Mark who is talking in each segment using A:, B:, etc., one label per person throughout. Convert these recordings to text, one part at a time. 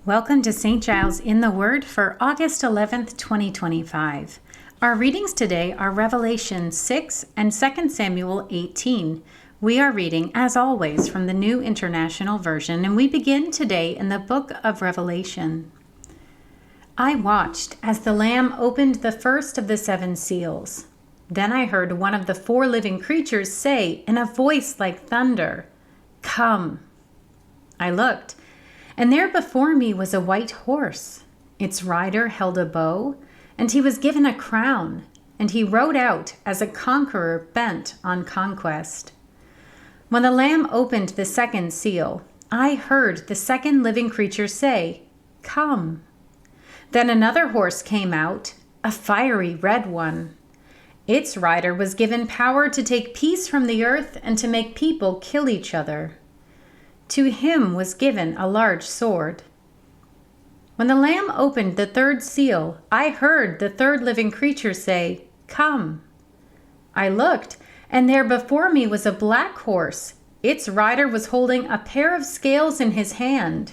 A: Welcome to St. Giles in the Word for August 11th, 2025. Our readings today are Revelation 6 and 2 Samuel 18. We are reading, as always, from the New International Version, and we begin today in the book of Revelation. I watched as the Lamb opened the first of the seven seals. Then I heard one of the four living creatures say in a voice like thunder, "Come." I looked, and there before me was a white horse. Its rider held a bow, and he was given a crown, and he rode out as a conqueror bent on conquest. When the Lamb opened the second seal, I heard the second living creature say, "Come." Then another horse came out, a fiery red one. Its rider was given power to take peace from the earth and to make people kill each other. To him was given a large sword. When the Lamb opened the third seal, I heard the third living creature say, "Come." I looked, and there before me was a black horse. Its rider was holding a pair of scales in his hand.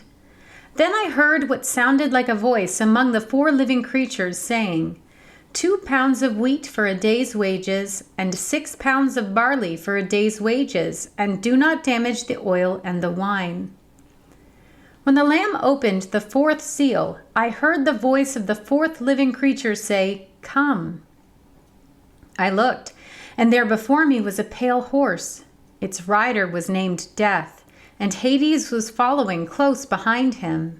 A: Then I heard what sounded like a voice among the four living creatures saying, 2 pounds of wheat for a day's wages, and 6 pounds of barley for a day's wages, and do not damage the oil and the wine. When the Lamb opened the fourth seal, I heard the voice of the fourth living creature say, "Come." I looked, and there before me was a pale horse. Its rider was named Death, and Hades was following close behind him.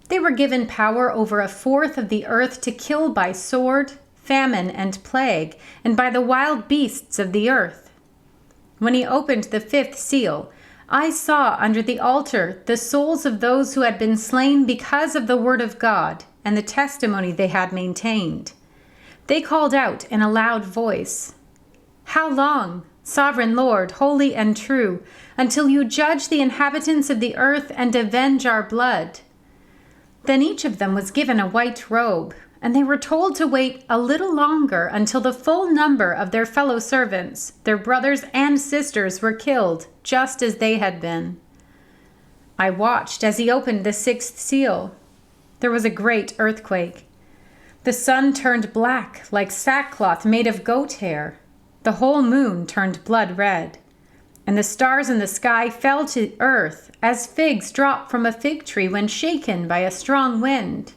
A: They were given power over a fourth of the earth to kill by sword, famine, and plague, and by the wild beasts of the earth. When he opened the fifth seal, I saw under the altar the souls of those who had been slain because of the word of God and the testimony they had maintained. They called out in a loud voice, "How long, Sovereign Lord, holy and true, until you judge the inhabitants of the earth and avenge our blood?" Then each of them was given a white robe, and they were told to wait a little longer until the full number of their fellow servants, their brothers and sisters, were killed, just as they had been. I watched as he opened the sixth seal. There was a great earthquake. The sun turned black like sackcloth made of goat hair. The whole moon turned blood red. And the stars in the sky fell to earth as figs drop from a fig tree when shaken by a strong wind.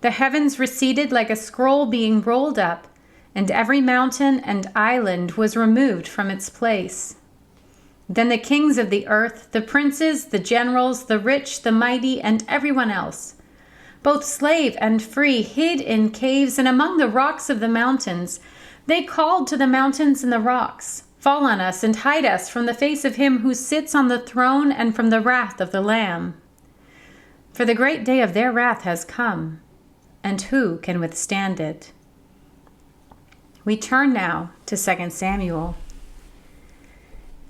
A: The heavens receded like a scroll being rolled up, and every mountain and island was removed from its place. Then the kings of the earth, the princes, the generals, the rich, the mighty, and everyone else, both slave and free, hid in caves and among the rocks of the mountains. They called to the mountains and the rocks, "Fall on us and hide us from the face of him who sits on the throne and from the wrath of the Lamb. For the great day of their wrath has come, and who can withstand it?" We turn now to 2 Samuel.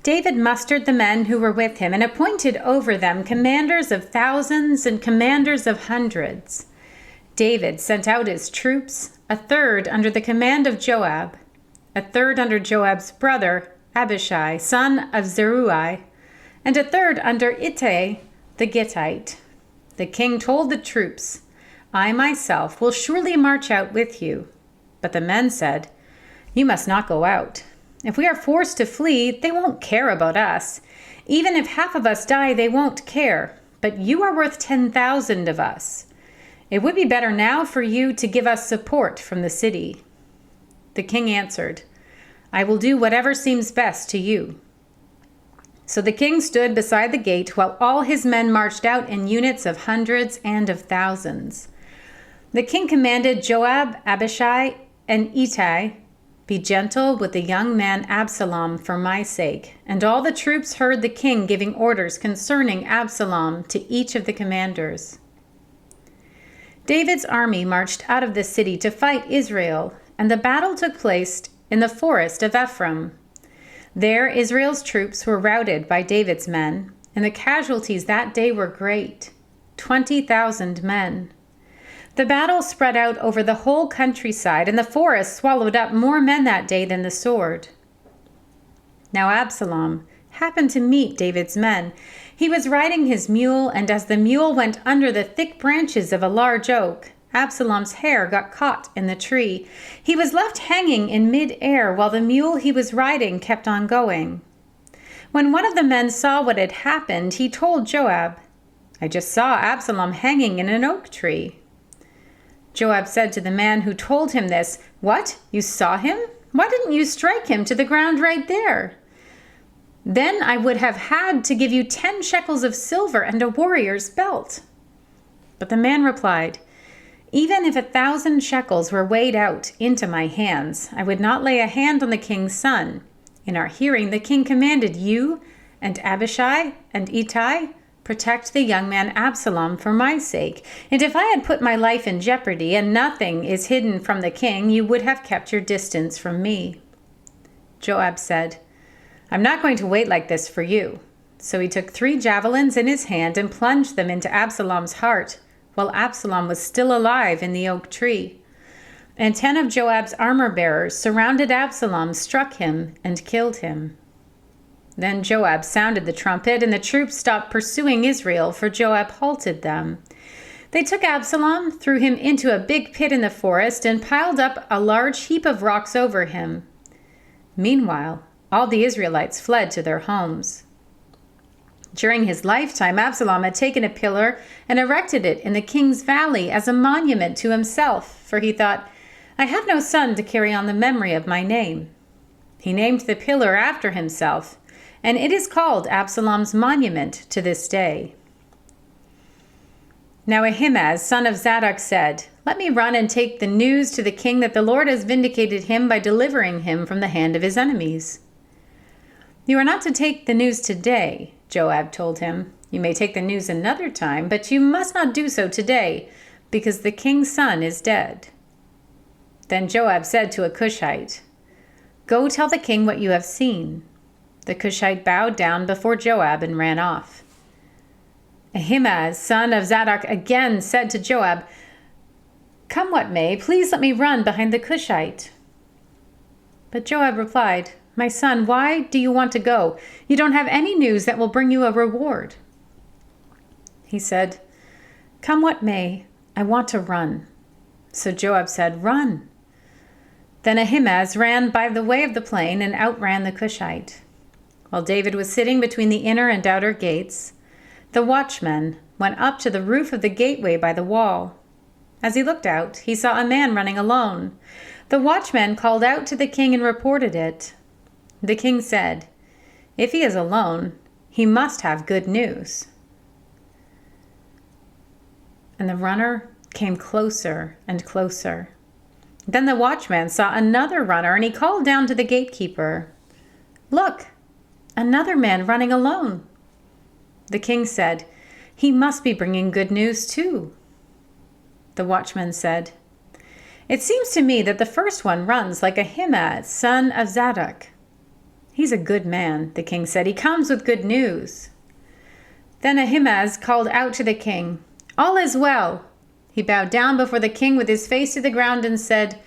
A: David mustered the men who were with him and appointed over them commanders of thousands and commanders of hundreds. David sent out his troops, a third under the command of Joab, a third under Joab's brother, Abishai, son of Zeruiah, and a third under Ittai the Gittite. The king told the troops, "I myself will surely march out with you." But the men said, "You must not go out. If we are forced to flee, they won't care about us. Even if half of us die, they won't care. But you are worth 10,000 of us. It would be better now for you to give us support from the city." The king answered, "I will do whatever seems best to you." So the king stood beside the gate while all his men marched out in units of hundreds and of thousands. The king commanded Joab, Abishai, and Ittai, "Be gentle with the young man Absalom for my sake." And all the troops heard the king giving orders concerning Absalom to each of the commanders. David's army marched out of the city to fight Israel, and the battle took place in the forest of Ephraim. There Israel's troops were routed by David's men, and the casualties that day were great, 20,000 men. The battle spread out over the whole countryside, and the forest swallowed up more men that day than the sword. Now Absalom happened to meet David's men. He was riding his mule, and as the mule went under the thick branches of a large oak, Absalom's hair got caught in the tree. He was left hanging in mid-air while the mule he was riding kept on going. When one of the men saw what had happened, he told Joab, "I just saw Absalom hanging in an oak tree." Joab said to the man who told him this, "What? You saw him? Why didn't you strike him to the ground right there? Then I would have had to give you 10 shekels of silver and a warrior's belt." But the man replied, "Even if 1,000 shekels were weighed out into my hands, I would not lay a hand on the king's son. In our hearing, the king commanded you and Abishai and Ittai, protect the young man Absalom for my sake. And if I had put my life in jeopardy and nothing is hidden from the king, you would have kept your distance from me." Joab said, "I'm not going to wait like this for you." So he took 3 javelins in his hand and plunged them into Absalom's heart, while Absalom was still alive in the oak tree. And 10 of Joab's armor-bearers surrounded Absalom, struck him, and killed him. Then Joab sounded the trumpet, and the troops stopped pursuing Israel, for Joab halted them. They took Absalom, threw him into a big pit in the forest, and piled up a large heap of rocks over him. Meanwhile, all the Israelites fled to their homes. During his lifetime, Absalom had taken a pillar and erected it in the king's valley as a monument to himself, for he thought, "I have no son to carry on the memory of my name." He named the pillar after himself, and it is called Absalom's monument to this day. Now Ahimaaz, son of Zadok, said, "Let me run and take the news to the king that the Lord has vindicated him by delivering him from the hand of his enemies." "You are not to take the news today," Joab told him. "You may take the news another time, but you must not do so today, because the king's son is dead." Then Joab said to a Cushite, "Go tell the king what you have seen." The Cushite bowed down before Joab and ran off. Ahimaaz, son of Zadok, again said to Joab, "Come what may, please let me run behind the Cushite." But Joab replied, "My son, why do you want to go? You don't have any news that will bring you a reward." He said, "Come what may, I want to run." So Joab said, "Run." Then Ahimaaz ran by the way of the plain and outran the Cushite. While David was sitting between the inner and outer gates, the watchman went up to the roof of the gateway by the wall. As he looked out, he saw a man running alone. The watchman called out to the king and reported it. The king said, "If he is alone, he must have good news." And the runner came closer and closer. Then the watchman saw another runner, and he called down to the gatekeeper, "Look, another man running alone." The king said, "He must be bringing good news too." The watchman said, "It seems to me that the first one runs like Ahimaaz, son of Zadok." "He's a good man," the king said. "He comes with good news." Then Ahimaaz called out to the king, "All is well." He bowed down before the king with his face to the ground and said,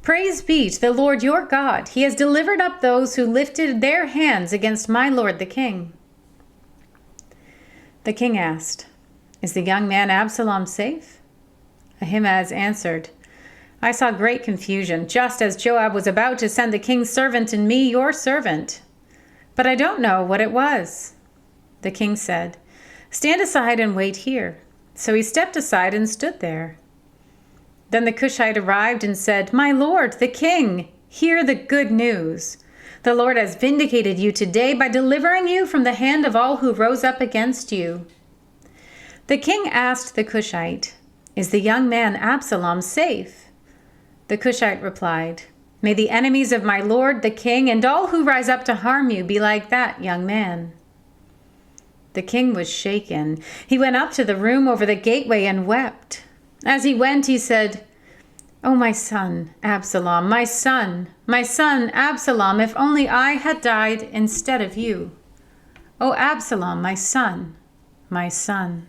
A: "Praise be to the Lord your God. He has delivered up those who lifted their hands against my lord the king." The king asked, "Is the young man Absalom safe?" Ahimaaz answered, "I saw great confusion, just as Joab was about to send the king's servant and me, your servant. But I don't know what it was." The king said, "Stand aside and wait here." So he stepped aside and stood there. Then the Cushite arrived and said, "My lord, the king, hear the good news. The Lord has vindicated you today by delivering you from the hand of all who rose up against you." The king asked the Cushite, "Is the young man Absalom safe?" The Cushite replied, "May the enemies of my lord, the king, and all who rise up to harm you be like that young man." The king was shaken. He went up to the room over the gateway and wept. As he went, he said, "Oh, my son, Absalom, my son, Absalom, if only I had died instead of you. Oh, Absalom, my son, my son."